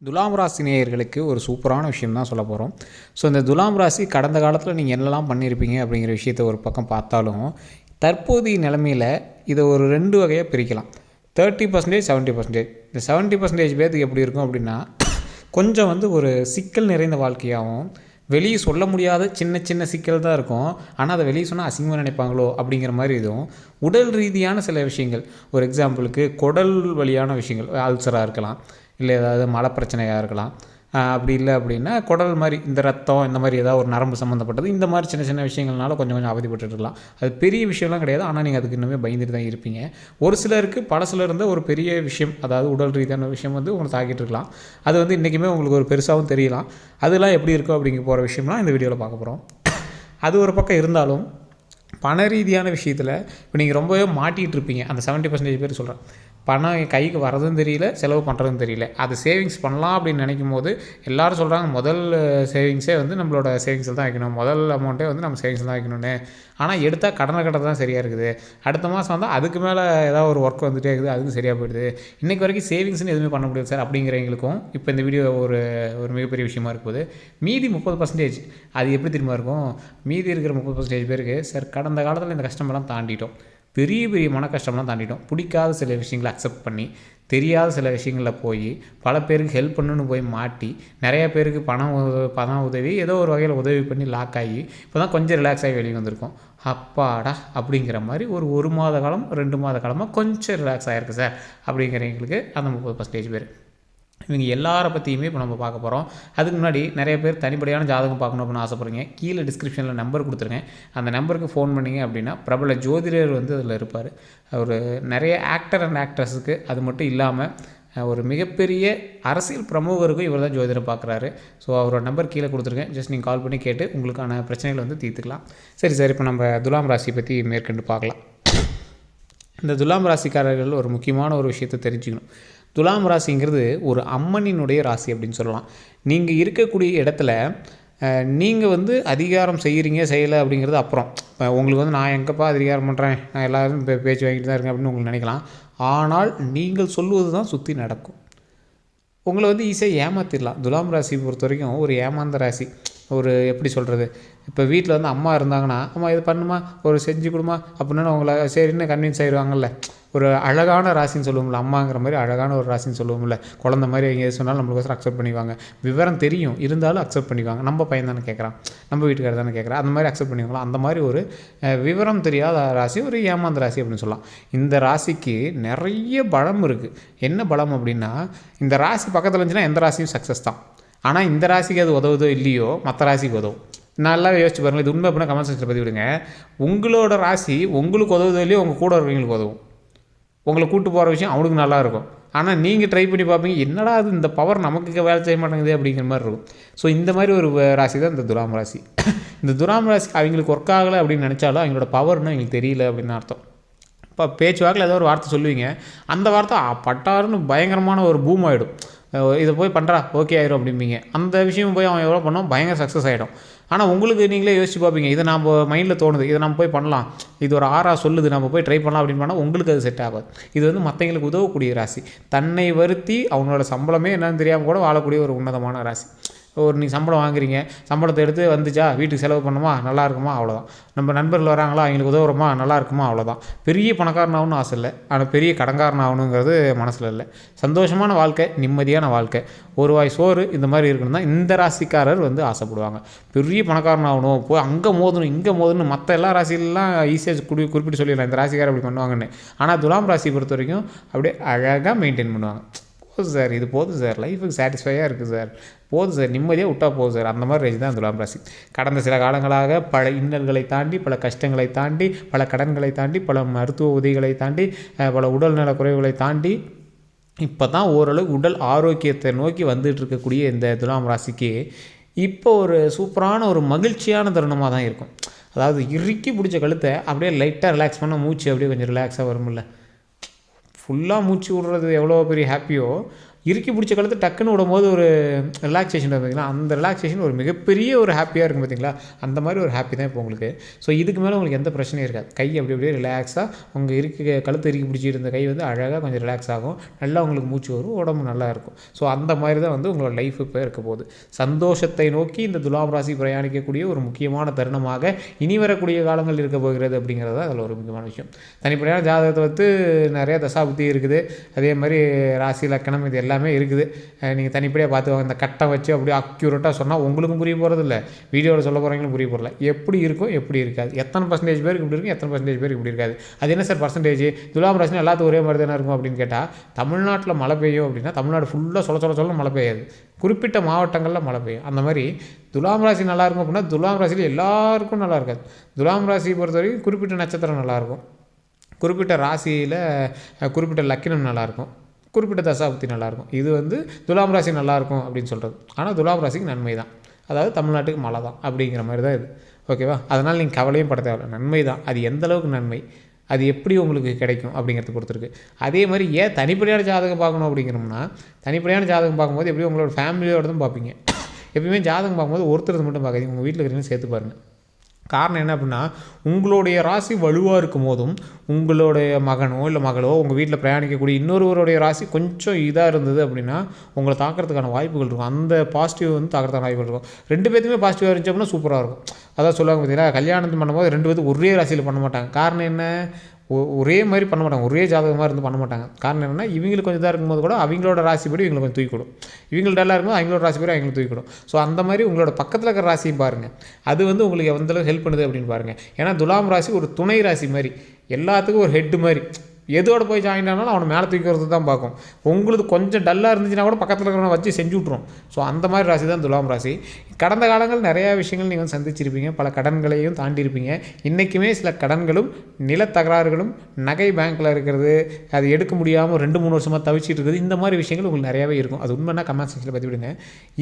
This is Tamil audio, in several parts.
துலாம் ராசி நேயர்களுக்கு ஒரு சூப்பரான விஷயம் தான் சொல்ல போகிறோம். ஸோ இந்த துலாம் ராசி கடந்த காலத்தில் நீங்கள் என்னெல்லாம் பண்ணியிருப்பீங்க அப்படிங்கிற விஷயத்தை ஒரு பக்கம் பார்த்தாலும், தற்போதைய நிலைமையில் இதை ஒரு 2 வகையாக பிரிக்கலாம். 30% 70%. இந்த 70% பேர்த்துக்கு எப்படி இருக்கும் அப்படின்னா, கொஞ்சம் ஒரு சிக்கல் நிறைந்த வாழ்க்கையாகவும், வெளியே சொல்ல முடியாத சின்ன சின்ன சிக்கல் தான் இருக்கும். ஆனால் அதை வெளியே சொன்னால் அசிங்கமாக நினைப்பாங்களோ அப்படிங்கிற மாதிரி இதுவும், உடல் ரீதியான சில விஷயங்கள், ஒரு எக்ஸாம்பிளுக்கு குடல் வழியான விஷயங்கள், அல்சராக இருக்கலாம், இல்லை ஏதாவது மலை பிரச்சனையாக இருக்கலாம். அப்படி இல்லை அப்படின்னா குடல் மாதிரி இந்த ரத்தம் இந்த மாதிரி ஏதாவது ஒரு நரம்பு சம்மந்தப்பட்டது, இந்த மாதிரி சின்ன சின்ன விஷயங்கள்னால கொஞ்சம் கொஞ்சம் அவதிப்பட்டு இருக்கலாம். அது பெரிய விஷயம்லாம் கிடையாது. ஆனால் நீங்கள் அதுக்கு இன்னுமே பயந்துட்டு தான் இருப்பீங்க. ஒரு சிலருக்கு பல சிலர் இருந்த ஒரு பெரிய விஷயம், அதாவது உடல் ரீதியான விஷயம் உங்களை தாக்கிட்டு இருக்கலாம். அது இன்றைக்குமே உங்களுக்கு ஒரு பெருசாகவும் தெரியலாம். அதெல்லாம் எப்படி இருக்கும் அப்படிங்க போகிற விஷயம்லாம் இந்த வீடியோவில் பார்க்க போகிறோம். அது ஒரு பக்கம் இருந்தாலும், பண ரீதியான விஷயத்தில் இப்போ நீங்கள் ரொம்பவே மாட்டிகிட்டு இருப்பீங்க. அந்த 70% பேர் சொல்கிறேன், பணம் என் கைக்கு வரதும் தெரியல, செலவு பண்ணுறதும் தெரியல. அது சேவிங்ஸ் பண்ணலாம் அப்படின்னு நினைக்கும் போது எல்லோரும் சொல்கிறாங்க, முதல் சேவிங்ஸே நம்மளோட சேவிங்ஸில் தான் வைக்கணும், முதல் அமௌண்ட்டே நம்ம சேவிங்ஸில் தான் வைக்கணும்னு. ஆனால் எடுத்தால் கடனை கட்ட தான் சரியாக இருக்குது. அடுத்த மாதம் வந்தால் அதுக்கு மேலே ஏதாவது ஒரு ஒர்க் வந்துகிட்டே இருக்குது, அதுக்கு சரியாக போயிடுது. இன்றைக்கி வரைக்கும் சேவிங்ஸ்னு எதுவுமே பண்ண முடியாது சார் அப்படிங்கிறவங்களுக்கும் இப்போ இந்த வீடியோ ஒரு மிகப்பெரிய விஷயமா இருக்கும்போது, மீதி 30% அது எப்படி திரும்ப இருக்கும்? மீதி இருக்கிற 30% பேருக்கு, சார் கடந்த காலத்தில் இந்த கஷ்டமெல்லாம் தாண்டிட்டோம், பெரிய பெரிய மன கஷ்டம்லாம் தாண்டிட்டோம், பிடிக்காத சில விஷயங்களை அக்செப்ட் பண்ணி, தெரியாத சில விஷயங்களில் போய் பல பேருக்கு ஹெல்ப் பண்ணணுன்னு போய் மாட்டி, நிறையா பேருக்கு பணம் உதவி ஏதோ ஒரு வகையில் உதவி பண்ணி லாக் ஆகி இப்போ தான் கொஞ்சம் ரிலாக்ஸ் ஆகி வெளியே வந்திருக்கோம். அப்பாடா அப்படிங்கிற மாதிரி ஒரு மாத காலம் 2 மாத காலமாக கொஞ்சம் ரிலாக்ஸ் ஆகிருக்கு சார் அப்படிங்கிறவங்களுக்கு அந்த 30% பேர். இவங்க எல்லாரை பற்றியுமே இப்போ நம்ம பார்க்க போகிறோம். அதுக்கு முன்னாடி நிறைய பேர் தனிப்படையான ஜாதகம் பார்க்கணும் அப்படின்னு ஆசைப்படுறீங்க. கீழே டிஸ்கிரிப்ஷனில் நம்பர் கொடுத்துருங்க. அந்த நம்பருக்கு ஃபோன் பண்ணிங்க அப்படின்னா பிரபல ஜோதிடர் அதில் இருப்பார். ஒரு நிறைய ஆக்டர் அண்ட் ஆக்ட்ரஸுக்கு, அது மட்டும் இல்லாமல் ஒரு மிகப்பெரிய அரசியல் பிரமுகருக்கும் இவர் தான் ஜோதிடம் பார்க்குறாரு. ஸோ அவரோட நம்பர் கீழே கொடுத்துருக்கேன். ஜஸ்ட் நீங்கள் கால் பண்ணி கேட்டு உங்களுக்கான பிரச்சனைகளை தீர்த்துக்கலாம். சரி சார், இப்போ நம்ம துலாம் ராசி பற்றி மேற்கொண்டு பார்க்கலாம். இந்த துலாம் ராசிக்காரர்கள் ஒரு முக்கியமான ஒரு விஷயத்தை தெரிஞ்சுக்கணும். துலாம் ராசிங்கிறது ஒரு அம்மனினுடைய ராசி அப்படின்னு சொல்லலாம். நீங்கள் இருக்கக்கூடிய இடத்துல நீங்கள் அதிகாரம் செய்யலை அப்படிங்கிறது அப்புறம். இப்போ உங்களுக்கு நான் எங்கேப்பா அதிகாரம் பண்ணுறேன், நான் எல்லோரும் பேச்சு வாங்கிட்டு தான் இருக்கேன் அப்படின்னு உங்களுக்கு நினைக்கலாம். ஆனால் நீங்கள் சொல்வது தான் சுற்றி நடக்கும். உங்களை ஈஸியாக ஏமாற்றிடலாம். துலாம் ராசி பொறுத்த வரைக்கும் ஒரு ஏமாந்த ராசி. ஒரு எப்படி சொல்கிறது, இப்போ வீட்டில் அம்மா இருந்தாங்கன்னா, அம்மா இது பண்ணுமா, ஒரு செஞ்சு கொடுமா அப்படின்னா அவங்கள சரின்னு கன்வின்ஸ் ஆகிடுவாங்கல்ல. ஒரு அழகான ராசின்னு சொல்லுவோம்ல, அம்மாங்கிற மாதிரி அழகான ஒரு ராசின்னு சொல்லுவோம்ல. குழந்த மாதிரி எங்கேயாவது சொன்னாலும் நம்மளுக்கோசரம் அக்செப்ட் பண்ணிக்குவாங்க. விவரம் தெரியும் இருந்தாலும் அக்செப்ட் பண்ணிக்குவாங்க. நம்ம பையன் தானே கேட்குறான், நம்ம வீட்டுக்காரர் தானே கேட்குறான், அந்த மாதிரி அக்செப்ட் பண்ணிக்குவாங்களா. அந்த மாதிரி ஒரு விவரம் தெரியாத ராசி, ஒரு ஏமாந்த ராசி அப்படின்னு சொல்லலாம். இந்த ராசிக்கு நிறைய பலம் இருக்குது. என்ன பலம் அப்படின்னா, இந்த ராசி பக்கத்தில் இருந்துச்சுன்னா எந்த ராசியும் சக்ஸஸ் தான். ஆனால் இந்த ராசிக்கு அது உதவுதோ இல்லையோ மற்ற ராசிக்கு உதவும். நல்லா யோசிச்சு பாருங்கள். இது உண்மை அப்படின்னா கமெண்ட் செக்ஷனில் பதிவு விடுங்க. உங்களோட ராசி உங்களுக்கு உதவுதோ இல்லையோ உங்கள் கூட இருக்கிறவங்களுக்கு உதவும். உங்களை கூட்டு போகிற விஷயம் அவனுக்கு நல்லாயிருக்கும். ஆனால் நீங்கள் ட்ரை பண்ணி பார்ப்பீங்க, என்னடா அது இந்த பவர் நமக்கு வேலை செய்ய மாட்டேங்குது அப்படிங்கிற மாதிரி இருக்கும். ஸோ இந்த மாதிரி ஒரு ராசி தான் இந்த துலாம் ராசி. இந்த துலாம் ராசி அவங்களுக்கு ஒர்க் ஆகலை அப்படின்னு நினச்சாலும் அவங்களோட பவர்னு அவங்களுக்கு தெரியல அப்படின்னு அர்த்தம். இப்போ பேச்சுவாக்கில் ஏதோ ஒரு வார்த்தை சொல்லுவீங்க, அந்த வார்த்தை பட்டாருன்னு பயங்கரமான ஒரு பூம் ஆகிடும். இதை போய் பண்ணுறா ஓகே ஆயிரும் அப்படிம்பீங்க. அந்த விஷயம் போய் அவன் எவ்வளோ பண்ணோம் பயங்கர சக்ஸஸ் ஆகிடும். ஆனால் உங்களுக்கு நீங்களே யோசிச்சு பார்ப்பீங்க, இதை நம்ம மைண்டில் தோணுது, இதை நம்ம போய் பண்ணலாம், இது ஒரு ஆறா சொல்லுது, நம்ம போய் ட்ரை பண்ணலாம் அப்படின்னு பண்ணால் உங்களுக்கு அது செட் ஆகாது. இது மற்றவங்களுக்கு உதவக்கூடிய ராசி. தன்னை வருத்தி அவங்களோட சம்பளமே என்னன்னு தெரியாமல் கூட வாழக்கூடிய ஒரு உன்னதமான ராசி. நீங்கள் சம்பளம் வாங்குறீங்க, சம்பளத்தை எடுத்து வந்துச்சா வீட்டுக்கு செலவு பண்ணுமா, நல்லா இருக்குமா, அவ்வளோதான். நம்ம நண்பர்கள் வராங்களா, அவங்களுக்கு உதவுறோமா, நல்லா இருக்குமா, அவ்வளோதான். பெரிய பணக்காரனாகணும்னு ஆசை இல்லை, ஆனால் பெரிய கடன்காரனாகணுங்கிறது மனசில் இல்லை. சந்தோஷமான வாழ்க்கை, நிம்மதியான வாழ்க்கை, ஒரு வாய் சோறு, இந்த மாதிரி இருக்கணும் தான் இந்த ராசிக்காரர் ஆசைப்படுவாங்க. பெரிய பணக்காரனாகணும், போய் அங்கே மோதணும் இங்கே மோதணும், மற்ற எல்லா ராசியிலலாம் ஈஸியாக குறிப்பிட்டு சொல்லிடலாம் இந்த ராசிக்காரர் அப்படி பண்ணுவாங்கன்னு. ஆனால் துலாம் ராசி பொறுத்த வரைக்கும் அப்படியே அழகாக மெயின்டைன் பண்ணுவாங்க. போதும் சார், இது போதும் சார், லைஃபுக்கு சாட்டிஸ்ஃபையாக இருக்குது சார், போதும் சார், நிம்மதியாக விட்டால் போதும் சார், அந்த மாதிரி ரேஞ்ச் தான் துலாம் ராசி. கடந்த சில காலங்களாக பல இன்னல்களை தாண்டி, பல கஷ்டங்களை தாண்டி, பல கடன்களை தாண்டி, பல மருத்துவ உதவிகளை தாண்டி, பல உடல்நல குறைவுகளை தாண்டி இப்போ தான் ஓரளவு உடல் ஆரோக்கியத்தை நோக்கி வந்துட்டு இருக்கக்கூடிய இந்த துலாம் ராசிக்கு இப்போ ஒரு சூப்பரான ஒரு மகிழ்ச்சியான தருணமாக தான் இருக்கும். அதாவது இறுக்கி பிடிச்ச கழுத்தை அப்படியே லைட்டாக ரிலாக்ஸ் பண்ண மூச்சு அப்படியே கொஞ்சம் ரிலாக்ஸாக வரும்ல. ஃபுல்லாக மூச்சு விடுறது எவ்வளோ பெரிய ஹாப்பியோ, இறுக்கி பிடிச்ச கழுத்து டக்குன்னு விடும்போது ஒரு ரிலாக்ஸேஷன் பார்த்தீங்களா, அந்த ரிலாக்ஸேஷன் ஒரு மிகப்பெரிய ஒரு ஹாப்பியாக இருக்கும் பார்த்தீங்களா, அந்த மாதிரி ஒரு ஹாப்பி தான் இப்போ உங்களுக்கு. ஸோ இதுக்கு மேலே உங்களுக்கு எந்த பிரச்சனையும் இருக்காது. கை அப்படி அப்படியே ரிலாக்ஸாக உங்கள் கழுத்து இறுக்கி பிடிச்சிட்டு இருந்த கை வந்து அழகாக கொஞ்சம் ரிலாக்ஸ் ஆகும், நல்லா உங்களுக்கு மூச்சு வரும், உடம்பு நல்லா இருக்கும். ஸோ அந்த மாதிரி தான் வந்து உங்களோட லைஃப் இப்போ இருக்க போகுது. சந்தோஷத்தை நோக்கி இந்த துலாம் ராசி பிரயாணிக்கக்கூடிய ஒரு முக்கியமான தருணமாக இனி வரக்கூடிய காலங்கள் இருக்க போகிறது அப்படிங்கிறது தான் அதில் ஒரு முக்கியமான விஷயம். தனிப்படையான ஜாதகத்தை வந்து நிறைய தசாபுத்தி இருக்குது, அதே மாதிரி ராசி லக்கணம் இது எல்லாமே இருக்குது. நீங்கள் தனிப்படையாக பார்த்துவாங்க. இந்த கட்டம் வச்சு அப்படியே அக்யூரேட்டாக சொன்னால் உங்களுக்கும் புரிய போகிறது இல்லை, வீடியோவில் சொல்ல போகிறவங்களும் புரிய போகிறல. எப்படி இருக்கும் எப்படி இருக்காது, எத்தனை பர்சன்டேஜ் பேருக்கு இப்படி இருக்கும், எத்தனை பர்சன்டேஜ் பேருக்கு இப்படி இருக்காது. அது என்ன சார் பர்சன்டேஜ், துலாம் ராசினா எல்லாத்துக்கும் ஒரே மாதிரி தானே இருக்கும் அப்படின்னு கேட்டால், தமிழ்நாட்டில் மழை பெய்யும் அப்படின்னா தமிழ்நாடு ஃபுல்லாக சொல்ல மழை பெய்யாது, குறிப்பிட்ட மாவட்டங்களில் மழை பெய்யும். அந்த மாதிரி துலாம் ராசி நல்லாயிருக்கும் அப்படின்னா துலாம் ராசியில் எல்லாருக்கும் நல்லா இருக்காது. துலாம் ராசியை பொறுத்த வரைக்கும் குறிப்பிட்ட நட்சத்திரம் நல்லாயிருக்கும், குறிப்பிட்ட ராசியில் குறிப்பிட்ட லக்கினம் நல்லாயிருக்கும், குறிப்பிட்ட தசாபுத்தி நல்லாயிருக்கும். இது வந்து துலாம் ராசி நல்லாயிருக்கும் அப்படின்னு சொல்கிறது. ஆனால் துலாம் ராசிக்கு நன்மை தான், அதாவது தமிழ்நாட்டுக்கு மழை தான் அப்படிங்கிற மாதிரி தான் இது. ஓகேவா? அதனால் நீங்கள் கவலையும் பட தேவையில்லை, நன்மை தான். அது எந்த அளவுக்கு நன்மை, அது எப்படி உங்களுக்கு கிடைக்கும் அப்படிங்கிறத பொறுத்திருக்கு. அதே மாதிரி ஏன் தனிப்படையான ஜாதகம் பார்க்கணும் அப்படிங்கிறோம்னா, தனிப்படையான ஜாதகம் பார்க்கும்போது எப்படி உங்களோட ஃபேமிலியோட தான் பார்ப்பீங்க. எப்பயுமே ஜாதகம் பார்க்கும்போது ஒருத்தர் மட்டும் பார்க்காதீங்க, உங்கள் வீட்டில் இருக்கிறவங்க சேர்த்து பாருங்கள். காரணம் என்ன அப்படின்னா, உங்களுடைய ராசி வலுவாக இருக்கும் போதும் உங்களுடைய மகனோ இல்லை மகளோ உங்கள் வீட்டில் பிரயாணிக்கக்கூடிய இன்னொருவருடைய ராசி கொஞ்சம் இதாக இருந்தது அப்படின்னா உங்களை தாக்கிறதுக்கான வாய்ப்புகள் இருக்கும். அந்த பாசிட்டிவ் வந்து தாக்கிறதுக்கான வாய்ப்புகள் இருக்கும். 2 பேர்த்துமே பாசிட்டிவாக இருந்துச்சு அப்படின்னா சூப்பராக இருக்கும். அதான் சொல்லுவாங்க பார்த்தீங்கன்னா, கல்யாணம் பண்ணும்போது 2 பேர்த்துக்கு ஒரே ராசியில் பண்ண மாட்டாங்க. காரணம் என்ன, ஒரே மாதிரி பண்ண மாட்டாங்க, ஒரே ஜாதகமாக இருந்து பண்ண மாட்டாங்க. காரணம் என்னென்னா, இவங்களுக்கு கொஞ்சம் இதாக இருக்கும்போது கூட அவங்களோட ராசிப்படி இவங்களை கொஞ்சம் தூக்கிடும், இவங்கள்ட்ட எல்லாம் இருக்கும்போது அவங்களோட ராசிப்படி அவங்களுக்கு தூக்கிடும். ஸோ அந்த மாதிரி உங்களோட பக்கத்தில் இருக்கிற ராசியும் பாருங்கள், அது வந்து உங்களுக்கு எந்தளவுக்கு ஹெல்ப் பண்ணுது அப்படின்னு பாருங்கள். ஏன்னா துலாம் ராசி ஒரு துணை ராசி மாதிரி, எல்லாத்துக்கும் ஒரு ஹெட்டு மாதிரி. எதோடு போய் ஜாயின் ஆனாலும் அவனை மேலே தூக்கி வரது தான் பார்க்கும். உங்களுக்கு கொஞ்சம் டல்லாக இருந்துச்சுன்னா கூட பக்கத்தில் இருக்கிறவனை வச்சு செஞ்சு விட்ருவோம். ஸோ அந்த மாதிரி ராசி தான் துலாம் ராசி. கடந்த காலங்கள் நிறையா விஷயங்கள் நீங்கள் வந்து சந்திச்சிருப்பீங்க, பல கடன்களையும் தாண்டியிருப்பீங்க. இன்றைக்குமே சில கடன்களும் நிலத்தகராறுகளும் நகை பேங்க்கில் இருக்கிறது, அது எடுக்க முடியாமல் 2-3 வருஷமாக தவிச்சிட்டு இருக்குது, இந்த மாதிரி விஷயங்கள் உங்களுக்கு நிறையாவே இருக்கும். அது உண்மைன்னா கமெண்ட் செக்ஷனில் பற்றி விடுங்க.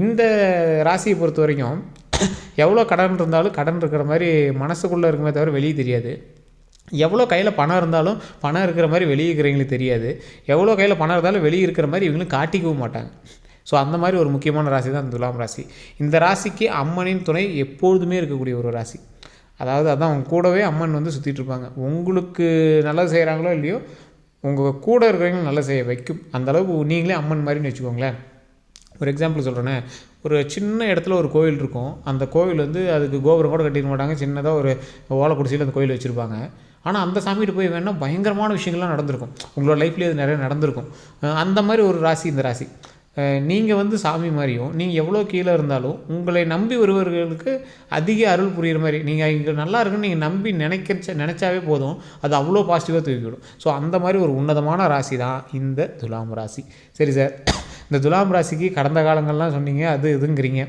இந்த ராசியை பொறுத்த வரைக்கும் எவ்வளோ கடன் இருந்தாலும் கடன் இருக்கிற மாதிரி மனசுக்குள்ளே இருக்குமே தவிர வெளியே தெரியாது. எவ்வளோ கையில் பணம் இருந்தாலும் பணம் இருக்கிற மாதிரி வெளியே இருக்கிறவங்களுக்கு தெரியாது. எவ்வளோ கையில் பணம் இருந்தாலும் வெளியே இருக்கிற மாதிரி இவங்களும் காட்டிக்கவும் மாட்டாங்க. ஸோ அந்த மாதிரி ஒரு முக்கியமான ராசி தான் துலாம் ராசி. இந்த ராசிக்கு அம்மனின் துணை எப்பொழுதுமே இருக்கக்கூடிய ஒரு ராசி. அதாவது அதான் அவங்க கூடவே அம்மன் வந்து சுற்றிட்டு இருப்பாங்க. உங்களுக்கு நல்லது செய்கிறாங்களோ இல்லையோ, உங்கள் கூட இருக்கிறவங்களும் நல்லது செய்ய வைக்கும். அந்தளவுக்கு நீங்களே அம்மன் மாதிரின்னு வச்சுக்கோங்களேன். ஒரு எக்ஸாம்பிள் சொல்கிறேன்னே, ஒரு சின்ன இடத்துல ஒரு கோவில் இருக்கும். அந்த கோவில் வந்து அதுக்கு கோபுரம் கூட கட்டிக்க மாட்டாங்க, சின்னதாக ஒரு ஓலைக்குடிசையில் அந்த கோயில் வச்சுருப்பாங்க. ஆனால் அந்த சாமிகிட்ட போய் வேணால் பயங்கரமான விஷயங்கள்லாம் நடந்திருக்கும். உங்களோட லைஃப்லேயே அது நிறைய நடந்திருக்கும். அந்த மாதிரி ஒரு ராசி இந்த ராசி. நீங்கள் வந்து சாமி மாதிரியும், நீங்கள் எவ்வளோ கீழே இருந்தாலும் உங்களை நம்பி வருவர்களுக்கு அதிக அருள் புரிகிற மாதிரி, நீங்கள் இங்கே நல்லா இருக்குன்னு நீங்கள் நம்பி நினச்சாவே போதும், அது அவ்வளோ பாசிட்டிவாக தூக்கிவிடும். ஸோ அந்த மாதிரி ஒரு உன்னதமான ராசி தான் இந்த துலாம் ராசி. சரி சார், இந்த துலாம் ராசிக்கு கடந்த காலங்கள்லாம் சொன்னீங்க, அது இதுங்கிறீங்க.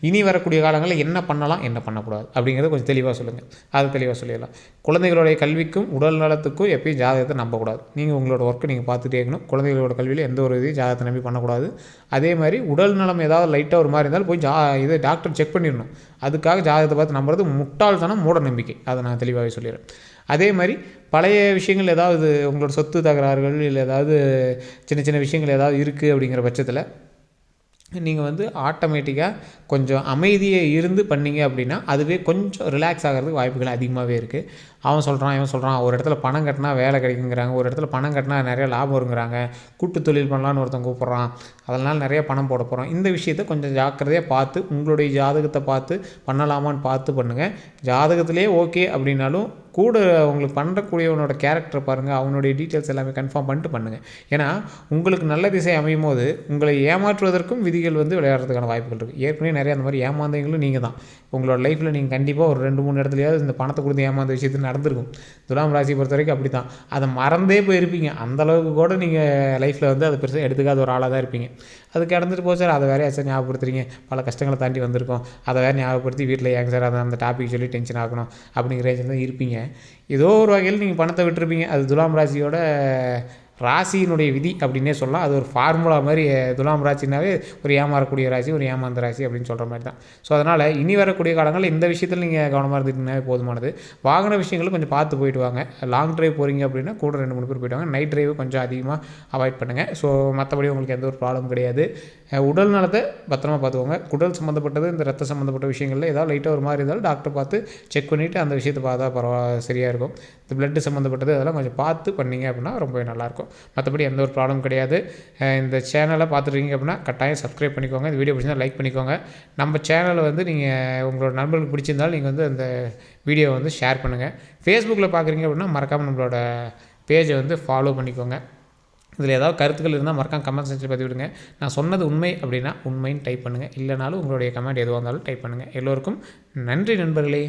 இனி வரக்கூடிய காலங்களில் என்ன பண்ணலாம் என்ன பண்ணக்கூடாது அப்படிங்கிறத கொஞ்சம் தெளிவாக சொல்லுங்கள். அது தெளிவாக சொல்லிடலாம். குழந்தைகளுடைய கல்விக்கும் உடல் நலத்துக்கும் எப்பயும் ஜாதகத்தை நம்பக்கூடாது. நீங்கள் உங்களோட ஒர்க்கை நீங்கள் பார்த்துட்டே இருக்கணும். குழந்தைகளோட கல்வியில் எந்த ஒரு இதையும் ஜாதகத்தை நம்பி பண்ணக்கூடாது. அதே மாதிரி உடல் நலம் ஏதாவது லைட்டாக ஒரு மாதிரி இருந்தாலும் போய் இதை டாக்டர் செக் பண்ணிடணும். அதுக்காக ஜாதகத்தை பார்த்து நம்புறது முட்டாள்தனம், மூட நம்பிக்கை. அதை நான் தெளிவாகவே சொல்லிடுறேன். அதே மாதிரி பழைய விஷயங்கள் ஏதாவது உங்களோட சொத்து தகராறுகள் இல்லை ஏதாவது சின்ன சின்ன விஷயங்கள் ஏதாவது இருக்குது அப்படிங்கிற பட்சத்தில் நீங்கள் வந்து ஆட்டோமேட்டிக்காக கொஞ்சம் அமைதியை இருந்து பண்ணிங்க அப்படின்னா அதுவே கொஞ்சம் ரிலாக்ஸ் ஆகிறதுக்கு வாய்ப்புகள் அதிகமாகவே இருக்குது. அவன் சொல்கிறான் இவன் சொல்கிறான், ஒரு இடத்துல பணம் கட்டினா வேலை கிடைக்குங்கிறாங்க, ஒரு இடத்துல பணம் கட்டினா நிறைய லாபம் வருங்கிறாங்க, கூட்டு தொழில் பண்ணலான்னு ஒருத்தன் கூப்பிட்றான், அதனால் நிறைய பணம் போட போகிறான். இந்த விஷயத்தை கொஞ்சம் ஜாக்கிரதையாக பார்த்து உங்களுடைய ஜாதகத்தை பார்த்து பண்ணலாமான்னு பார்த்து பண்ணுங்கள். ஜாதகத்திலே ஓகே அப்படின்னாலும் கூட உங்களுக்கு பண்ணக்கூடியவனோட கேரக்டர் பாருங்கள், அவனுடைய டீட்டெயில்ஸ் எல்லாமே கன்ஃபார்ம் பண்ணிட்டு பண்ணுங்கள். ஏன்னா உங்களுக்கு நல்ல திசை அமையும் போது உங்களை ஏமாற்றுவதற்கும் விதிகள் வந்து விளையாடுறதுக்கான வாய்ப்புகள் இருக்குது. ஏற்கனவே நிறைய அந்த மாதிரி ஏமாந்தவங்களும் நீங்கள் தான். உங்களோட லைஃப்பில் நீங்கள் கண்டிப்பாக ஒரு 2-3 இடத்துலையாவது இந்த பணத்தை கொடுத்து ஏமாந்த விஷயத்தில் நடந்திருக்கும். துலாம் ராசி பொறுத்த வரைக்கும் அப்படி தான். அதை மறந்தே போயிருப்பீங்க. அந்தளவுக்கு கூட நீங்கள் லைஃப்பில் வந்து அதை பெருசாக எடுத்துக்காத ஒரு ஆளாக தான் இருப்பீங்க. அது கிடந்துட்டு போச்சு சார், அதை வேறு சார் ஞாபகப்படுத்துறீங்க, பல கஷ்டங்களை தாண்டி வந்திருக்கோம், அதை வேறு ஞாபகப்படுத்தி வீட்டில் ஏங்க சார் அதை அந்த டாபிக் சொல்லி டென்ஷன் ஆகணும் அப்படிங்கிற ரேஞ்சில் தான் இருப்பீங்க. ஏதோ ஒரு வகையில் நீங்கள் பணத்தை விட்டுருப்பீங்க. அது துலாம் ராசியோட ராசியினுடைய விதி அப்படின்னே சொல்லலாம். அது ஒரு ஃபார்முலா மாதிரி. துலாம் ராசினாவே ஒரு ஏமாறக்கூடிய ராசி, ஒரு ஏமாந்த ராசி அப்படின்னு சொல்கிற மாதிரி தான். ஸோ அதனால் இனி வரக்கூடிய காலங்களில் இந்த விஷயத்தில் நீங்கள் கவனமாக இருந்துக்கிட்டீங்கன்னாவே போதுமானது. வாகன விஷயங்களும் கொஞ்சம் பார்த்து போயிட்டு வாங்க. லாங் டிரைவ் போகிறீங்க அப்படின்னா கூட 2-3 பேர் போயிட்டு வாங்க. நைட் டிரைவ் கொஞ்சம் அதிகமாக அவாய்ட் பண்ணுங்கள். ஸோ மற்றபடி உங்களுக்கு எந்த ஒரு ப்ராப்ளம் கிடையாது. உடல் நலத்தை பத்திரமா பார்த்துக்கோங்க. குடல் சம்மந்தப்பட்டது, இந்த ரத்த சம்மந்தப்பட்ட விஷயங்களில் ஏதாவது லைட்டாக ஒரு மாதிரி இருந்தாலும் டாக்டர் பார்த்து செக் பண்ணிவிட்டு அந்த விஷயத்தை பார்த்தா சரியாக இருக்கும். இந்த பிளட்டு சம்மந்தப்பட்டது அதெல்லாம் கொஞ்சம் பார்த்து பண்ணிங்க அப்படின்னா ரொம்பவே நல்லாயிருக்கும். மற்றபடி எந்த ஒரு ப்ராப்ளம் கிடையாது. இந்த சேனலை பார்த்துருக்கீங்க அப்படின்னா கட்டாயம் சப்ஸ்கிரைப் பண்ணிக்கோங்க. இந்த வீடியோ பிடிச்சிருந்தா லைக் பண்ணிக்கோங்க. நம்ம சேனலை வந்து நீங்கள் உங்களோட நண்பர்களுக்கு பிடிச்சிருந்தாலும் நீங்கள் வந்து அந்த வீடியோவை வந்து ஷேர் பண்ணுங்கள். ஃபேஸ்புக்கில் பார்க்குறீங்க அப்படின்னா மறக்காமல் நம்மளோட பேஜை வந்து ஃபாலோ பண்ணிக்கோங்க. இதில் ஏதாவது கருத்துக்கள் இருந்தால் மறக்காம கமெண்ட் செக்ஷனில் பதிவிடுங்க. நான் சொன்னது உண்மை அப்படின்னா உண்மைன்னு டைப் பண்ணுங்கள். இல்லைனாலும் உங்களுடைய கமெண்ட் எதுவாக இருந்தாலும் டைப் பண்ணுங்கள். எல்லோருக்கும் நன்றி நண்பர்களே.